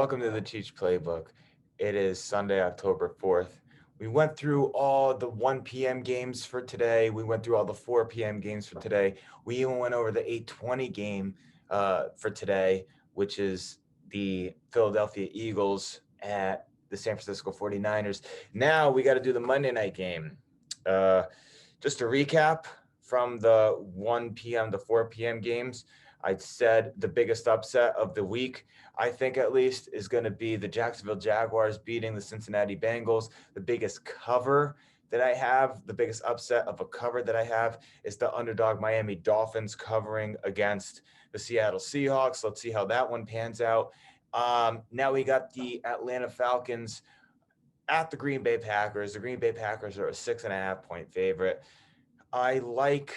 Welcome to the Teach Playbook. It is Sunday, October 4th. We went through all the 1 p.m. games for today. We went through all the 4 p.m. games for today. We even went over the 8:20 game for today, which is the Philadelphia Eagles at the San Francisco 49ers. Now we got to do the Monday night game. Uh, just to recap from the 1 p.m. to 4 p.m. games, I said the biggest upset of the week, I think at least, is going to be the Jacksonville Jaguars beating the Cincinnati Bengals. The biggest cover that I have, the biggest upset of a cover that I have, is the underdog Miami Dolphins covering against the Seattle Seahawks. Let's see how that one pans out. Now we got the Atlanta Falcons at the Green Bay Packers. The Green Bay Packers are a 6.5 point favorite. I like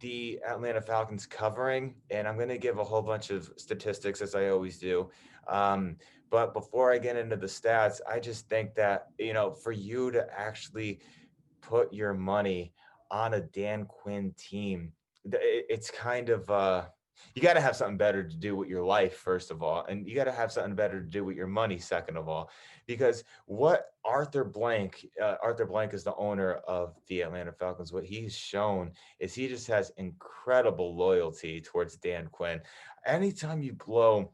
the Atlanta Falcons covering, and I'm going to give a whole bunch of statistics as I always do. But before I get into the stats, I just think that, for you to actually put your money on a Dan Quinn team, it's kind of, you got to have something better to do with your life, first of all, and you got to have something better to do with your money, second of all, because what Arthur Blank is the owner of the Atlanta Falcons. What he's shown is he just has incredible loyalty towards Dan Quinn. Anytime you blow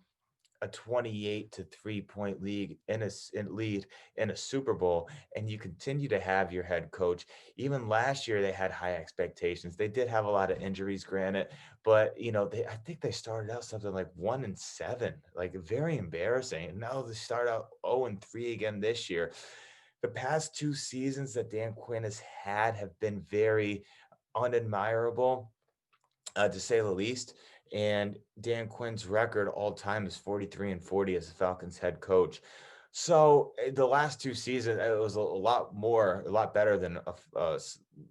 a 28 to 3 point lead in a Super Bowl, and you continue to have your head coach. Even last year, they had high expectations. They did have a lot of injuries, granted, but I think they started out something like 1-7, like very embarrassing. And now they start out 0-3 again this year. The past two seasons that Dan Quinn has had have been very unadmirable, to say the least. And Dan Quinn's record all time is 43-40 as the Falcons head coach. So the last two seasons, it was a lot better than a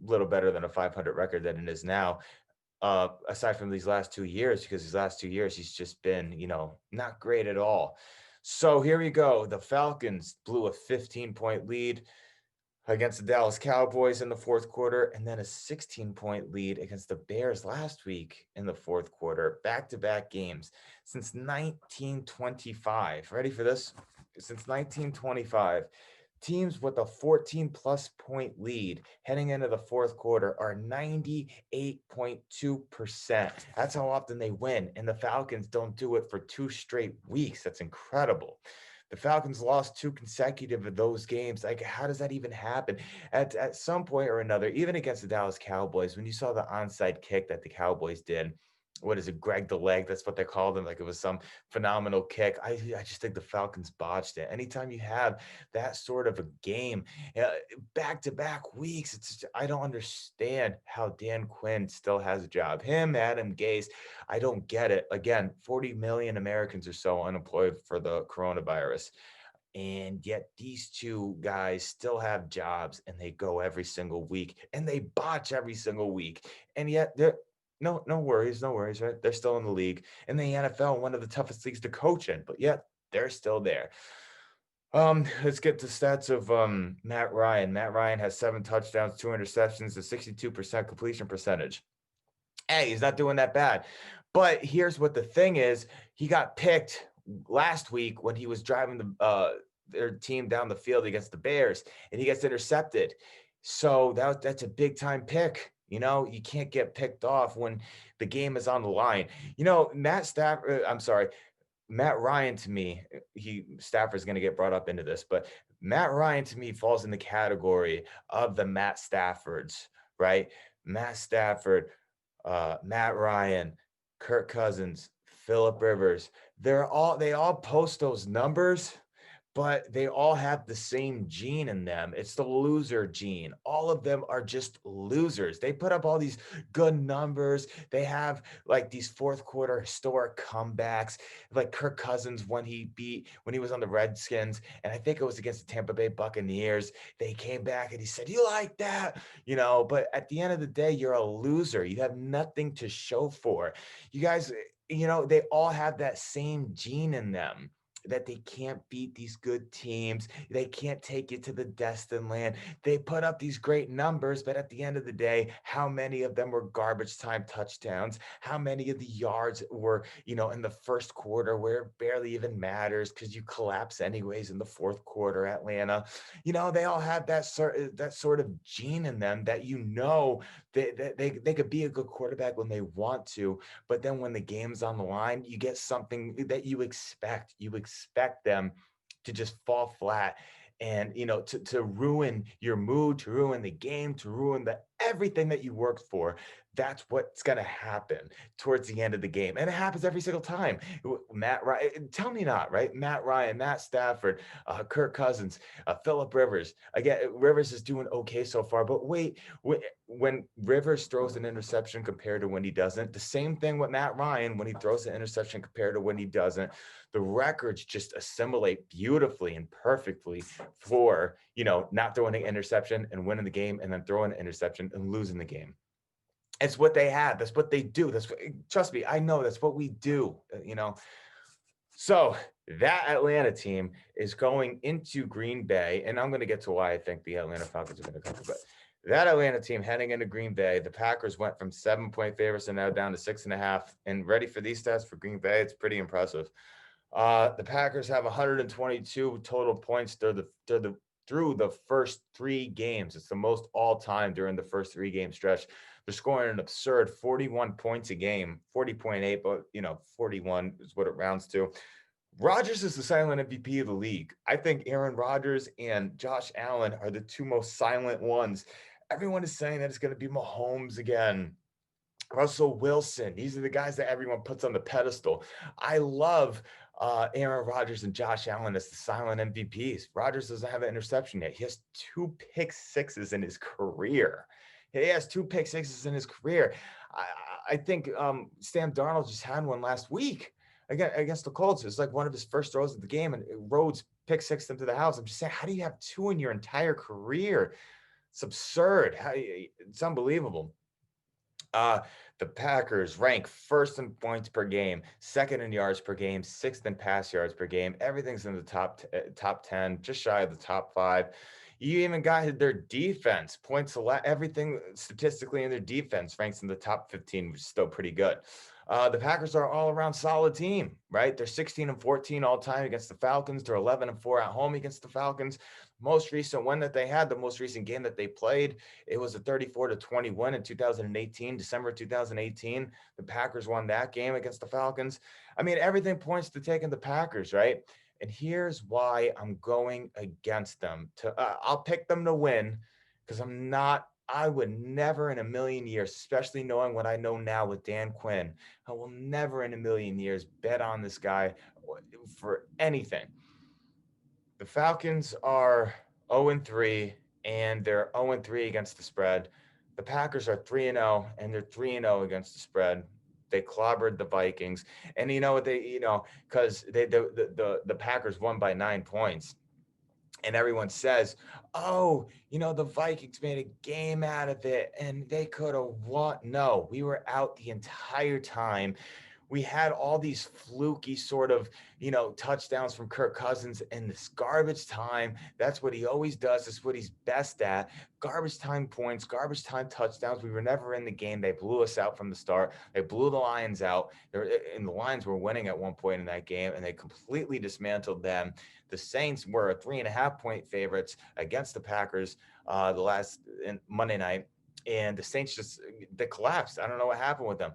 little better than a 500 record than it is now. Aside from these last 2 years, because these last 2 years he's just been, not great at all. So here we go. The Falcons blew a 15-point lead against the Dallas Cowboys in the fourth quarter, and then a 16-point lead against the Bears last week in the fourth quarter. Back-to-back games since 1925. Ready for this? Since 1925, teams with a 14-plus point lead heading into the fourth quarter are 98.2%. That's how often they win, and the Falcons don't do it for 2 straight weeks. That's incredible. The Falcons lost 2 consecutive of those games. Like, how does that even happen? At some point or another, even against the Dallas Cowboys, when you saw the onside kick that the Cowboys did, what is it, Greg the Leg? That's what they called him. Like, it was some phenomenal kick. I just think the Falcons botched it. Anytime you have that sort of a game, back to back weeks, I don't understand how Dan Quinn still has a job. Him, Adam Gase, I don't get it. Again, 40 million Americans or so unemployed for the coronavirus. And yet these two guys still have jobs, and they go every single week, and they botch every single week. And yet they're no worries, no worries, right? They're still in the league. In the NFL, one of the toughest leagues to coach in, but yet they're still there. Let's get to stats of Matt Ryan. Matt Ryan has 7 touchdowns, 2 interceptions, a 62% completion percentage. Hey, he's not doing that bad. But here's what the thing is: he got picked last week when he was driving their team down the field against the Bears, and he gets intercepted. So that's a big time pick. You can't get picked off when the game is on the line. Matt Ryan, to me, Stafford's going to get brought up into this, but Matt Ryan to me falls in the category of the Matt Staffords, right? Matt Stafford, Matt Ryan, Kirk Cousins, Philip Rivers. They all post those numbers, but they all have the same gene in them. It's the loser gene. All of them are just losers. They put up all these good numbers. They have like these fourth quarter historic comebacks, like Kirk Cousins when he was on the Redskins, and I think it was against the Tampa Bay Buccaneers. They came back and he said, "You like that?" But at the end of the day, you're a loser. You have nothing to show for. You guys, they all have that same gene in them. that they can't beat these good teams. They can't take you to the destined land. They put up these great numbers, but at the end of the day, how many of them were garbage time touchdowns? How many of the yards were, in the first quarter where it barely even matters because you collapse anyways in the fourth quarter, Atlanta? They all have that sort of gene in them that they could be a good quarterback when they want to, but then when the game's on the line, you get something that you expect. You expect them to just fall flat and to ruin your mood, to ruin the game, to ruin the everything that you worked for. That's what's going to happen towards the end of the game. And it happens every single time. Matt Ryan, tell me not, right? Matt Ryan, Matt Stafford, Kirk Cousins, Philip Rivers. Again, Rivers is doing okay so far, but wait, when Rivers throws an interception compared to when he doesn't, the same thing with Matt Ryan when he throws an interception compared to when he doesn't, the records just assimilate beautifully and perfectly for, not throwing an interception and winning the game and then throwing an interception and losing the game. It's what they have. That's what they do. Trust me, I know that's what we do. So that Atlanta team is going into Green Bay, and I'm going to get to why I think the Atlanta Falcons are going to cover. But that Atlanta team heading into Green Bay, the Packers went from 7-point favorites and now down to 6.5. And ready for these stats for Green Bay? It's pretty impressive. The Packers have 122 total points through the first 3 games. It's the most all time during the first 3 game stretch. They're scoring an absurd 41 points a game, 40.8, but 41 is what it rounds to. Rodgers is the silent MVP of the league. I think Aaron Rodgers and Josh Allen are the two most silent ones. Everyone is saying that it's going to be Mahomes again. Russell Wilson. These are the guys that everyone puts on the pedestal. I love Aaron Rodgers and Josh Allen as the silent MVPs. Rodgers doesn't have an interception yet. He has 2 pick-sixes in his career. He has 2 pick-sixes in his career. I think Sam Darnold just had one last week against the Colts. It's like one of his first throws of the game, and Rhodes pick-sixed him to the house. I'm just saying, how do you have 2 in your entire career? It's absurd. It's unbelievable. The Packers rank first in points per game, second in yards per game, sixth in pass yards per game. Everything's in the top 10, just shy of the top 5. You even got their defense points everything statistically in their defense ranks in the top 15, which is still pretty good. The Packers are all around solid team, right? They're 16-14 all time against the Falcons. They're 11-4 at home against the Falcons. Most recent win that they had, the most recent game that they played, it was a 34-20 win in 2018, December 2018. The Packers won that game against the Falcons. I mean, everything points to taking the Packers, right? And here's why I'm going against them. I'll pick them to win because I would never in a million years, especially knowing what I know now with Dan Quinn, I will never in a million years bet on this guy for anything. The Falcons are 0-3, and they're 0-3 against the spread. The Packers are 3-0, and they're 3-0 against the spread. They clobbered the Vikings, and because the Packers won by 9 points, and everyone says, "Oh, the Vikings made a game out of it, and they could have won." No, we were out the entire time. We had all these fluky sort of, touchdowns from Kirk Cousins in this garbage time. That's what he always does. That's what he's best at. Garbage time points, garbage time touchdowns. We were never in the game. They blew us out from the start. They blew the Lions out. And the Lions were winning at one point in that game, and they completely dismantled them. The Saints were 3.5-point favorites against the Packers Monday night. And the Saints they collapsed. I don't know what happened with them.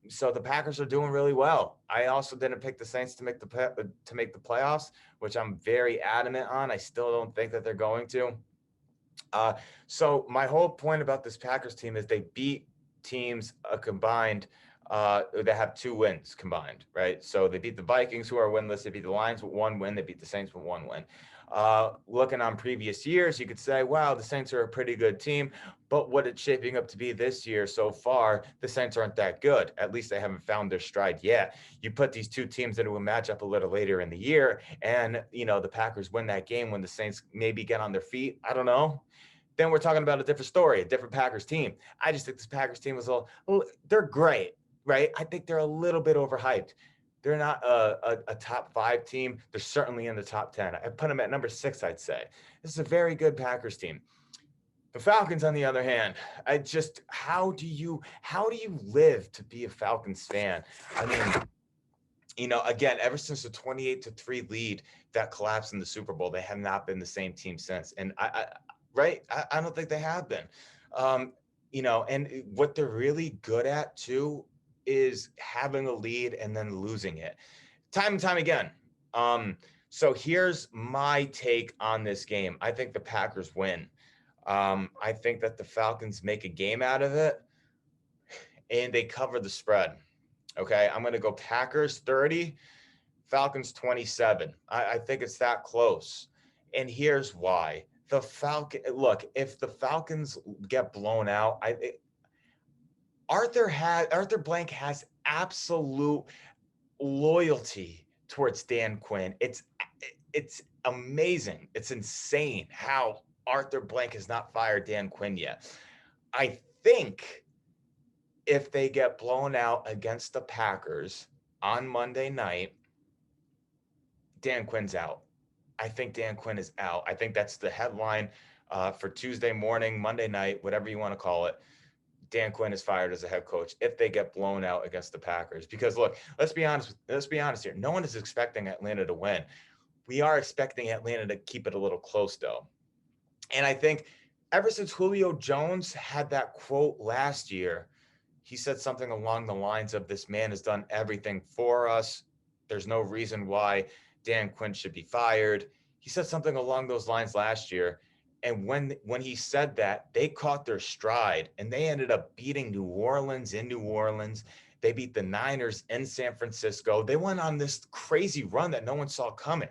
So the Packers are doing really well. I also didn't pick the Saints to make the playoffs, which I'm very adamant on. I still don't think that they're going to. So my whole point about this Packers team is they beat teams combined that have 2 wins combined, right? So they beat the Vikings, who are winless. They beat the Lions with 1 win. They beat the Saints with 1 win. Looking on previous years, you could say, wow, the Saints are a pretty good team. But what it's shaping up to be this year so far, the Saints aren't that good. At least they haven't found their stride yet. You put these 2 teams into a matchup a little later in the year, and, the Packers win that game when the Saints maybe get on their feet. I don't know. Then we're talking about a different story, a different Packers team. I just think this Packers team they're great, right? I think they're a little bit overhyped. They're not a top 5 team. They're certainly in the top 10. I put them at number 6, I'd say. This is a very good Packers team. The Falcons, on the other hand, how do you live to be a Falcons fan? I mean, again, ever since the 28-3 lead that collapsed in the Super Bowl, they have not been the same team since. And I don't think they have been. And what they're really good at too is having a lead and then losing it time and time again. So here's my take on this game. I think the Packers win. I think that the Falcons make a game out of it and they cover the spread. Okay, I'm going to go Packers 30, Falcons 27. I think it's that close. And here's why. If the Falcons get blown out, Arthur Blank has absolute loyalty towards Dan Quinn. It's amazing. It's insane how Arthur Blank has not fired Dan Quinn yet. I think if they get blown out against the Packers on Monday night, Dan Quinn's out. I think Dan Quinn is out. I think that's the headline for Tuesday morning, Monday night, whatever you want to call it. Dan Quinn is fired as a head coach if they get blown out against the Packers. Because look, let's be honest here. No one is expecting Atlanta to win. We are expecting Atlanta to keep it a little close, though. And I think ever since Julio Jones had that quote last year, he said something along the lines of, "This man has done everything for us. There's no reason why Dan Quinn should be fired." He said something along those lines last year. And when he said that, they caught their stride and they ended up beating New Orleans in New Orleans. They beat the Niners in San Francisco. They went on this crazy run that no one saw coming.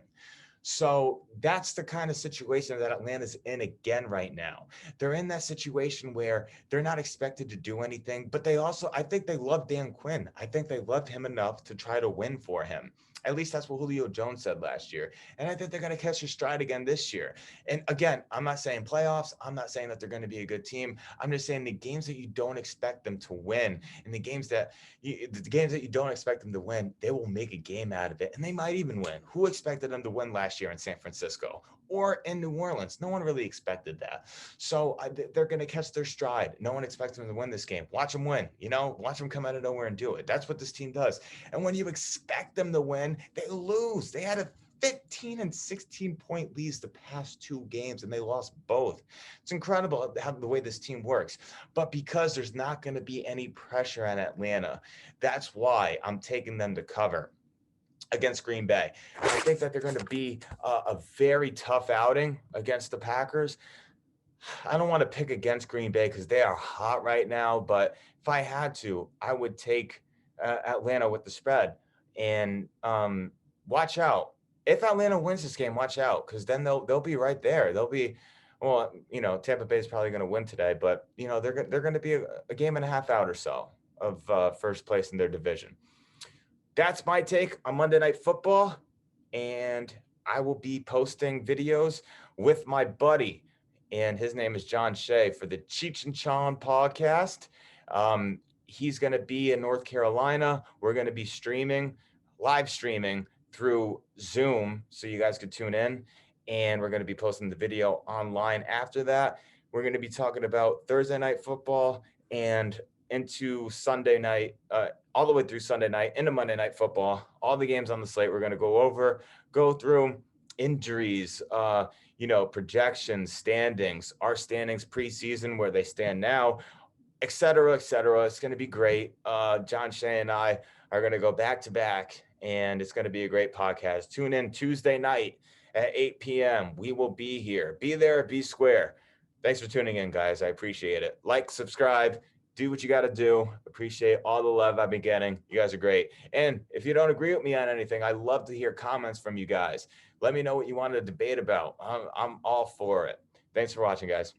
So that's the kind of situation that Atlanta's in again right now. They're in that situation where they're not expected to do anything, but I think they love Dan Quinn. I think they loved him enough to try to win for him. At least that's what Julio Jones said last year. And I think they're going to catch their stride again this year. And again, I'm not saying playoffs. I'm not saying that they're going to be a good team. I'm just saying the games that you don't expect them to win and the games that you don't expect them to win, they will make a game out of it. And they might even win. Who expected them to win last year in San Francisco or in New Orleans? No one really expected that. So they're going to catch their stride. No one expects them to win this game. Watch them win. Watch them come out of nowhere and do it. That's what this team does. And when you expect them to win, they lose. They had a 15 and 16 point leads the past 2 games and they lost both. It's incredible how the way this team works. But because there's not going to be any pressure on Atlanta, that's why I'm taking them to cover against Green Bay. I think that they're going to be a very tough outing against the Packers. I don't want to pick against Green Bay because they are hot right now, but if I had to, I would take Atlanta with the spread. And watch out. If Atlanta wins this game, watch out, because then they'll be right there. Tampa Bay is probably going to win today, but they're going to be a game and a half out or so of first place in their division. That's my take on Monday Night Football, and I will be posting videos with my buddy, and his name is John Shea, for the Cheech and Chong podcast. He's going to be in North Carolina. We're going to be live streaming through Zoom, so you guys could tune in, and we're going to be posting the video online after that. We're going to be talking about Thursday Night Football and into Sunday night, all the way through Sunday night into Monday Night Football. All the games on the slate we're going to go through injuries, projections, standings, our standings preseason, where they stand now, et cetera, et cetera. It's going to be great. John Shea and I are going to go back to back, and it's going to be a great podcast. Tune in Tuesday night at 8 p.m. We will be here. Be there, be square. Thanks for tuning in, guys. I appreciate it. Like, subscribe, do what you got to do. Appreciate all the love I've been getting. You guys are great. And if you don't agree with me on anything, I love to hear comments from you guys. Let me know what you want to debate about. I'm all for it. Thanks for watching, guys.